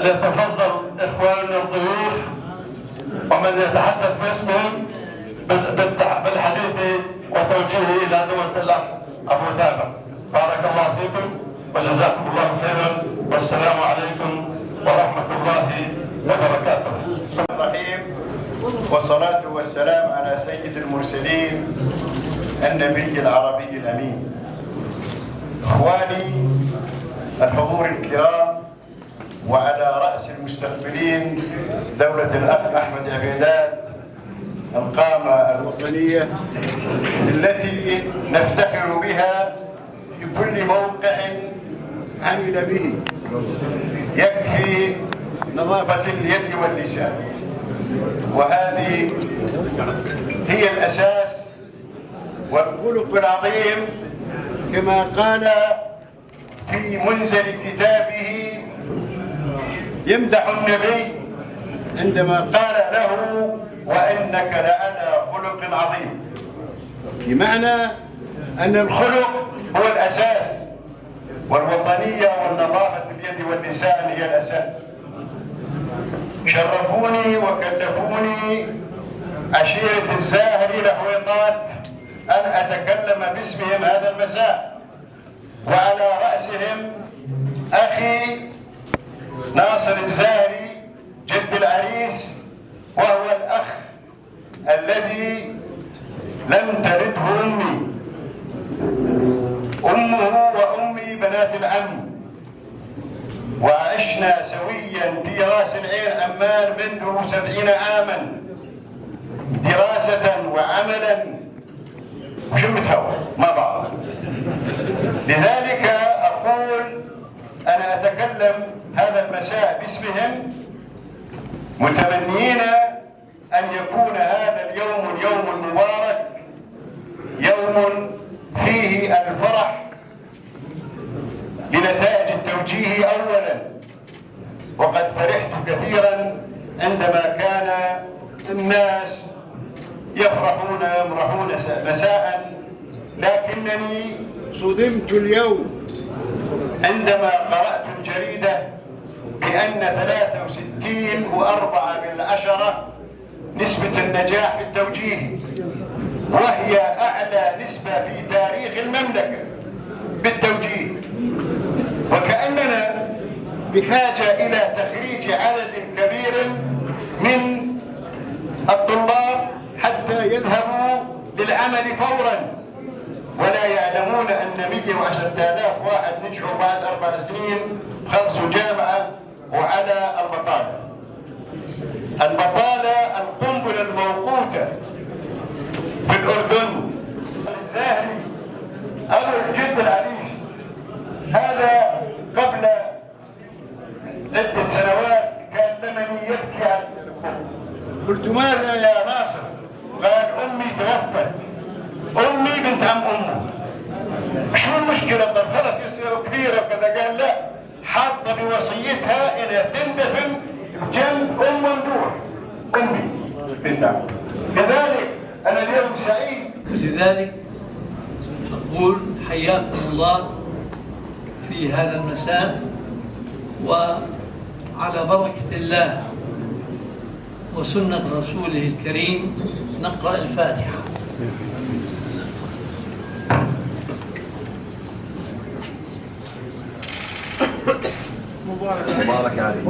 فليتفضل إخواننا الضيوف ومن يتحدث باسمهم بالحديث وتوجيهه إلى دولة الأخ أبو ثابت. بارك الله فيكم وجزاكم الله خيرا، والسلام عليكم ورحمة الله وبركاته. الرحيم، والصلاة والسلام على سيد المرسلين النبي العربي الأمين. إخواني الحضور الكرام، وعلى رأس المستقبلين دولة الأخ أحمد عبيدات القامة الوطنية التي نفتخر بها في كل موقع عمل به. يكفي نظافة اليد واللسان، وهذه هي الأساس والخلق العظيم، كما قال في منزل كتابه يمدح النبي عندما قال له: وإنك لعلى خلق عظيم. بمعنى أن الخلق هو الأساس، والوطنية والنظافة اليد واللسان هي الأساس. شرفوني وكلفوني عشيرة الزاهري الحويطات أن أتكلم باسمهم هذا المساء، وعلى رأسهم أخي ناصر الزاهري جد العريس، وهو الأخ الذي لم تلده أمه وأمي بنات العم، وعشنا سويا في راس العين عمان منذ 70 عاما دراسة وعملا وشمة هوا مع بعض. لذلك أقول أنا أتكلم هذا المساء باسمهم، متمنين أن يكون هذا اليوم اليوم المبارك يوم فيه الفرح بنتائج التوجيه أولا، وقد فرحت كثيرا عندما كان الناس يمرحون مساء، لكنني صدمت اليوم عندما قرأت الجريدة بأن 63.4% نسبة النجاح في التوجيه، وهي أعلى نسبة في تاريخ المملكة بالتوجيه، وكأننا بحاجة إلى تخريج عدد كبير من الطلاب حتى يذهبوا للعمل فورا، ولا يعلمون أن 110,000 واحد نجحوا بعد 4 سنين خلصوا جامعة وعلى البطالة. البطالة القنبلة الموقوتة في الأردن. الزاهري أبو جد العريس هذا قبل عدة سنوات كلمني يبكي على التليفون، قلت: ماذا يا ناصر؟ قال: أمي توفت، أمي بنت عم أمه. شو المشكلة؟ طب خلص يصيروا كبيرة وكذا. قال: لا، حاطة بوصيتها إنها تندفن جنب أم ممدوح أمي بنت عم. لذلك أنا اليوم سعيد. لذلك أقول حياكم الله في هذا المساء، وعلى بركة الله وسنة رسوله الكريم نقرأ الفاتحة. مبارك عليك.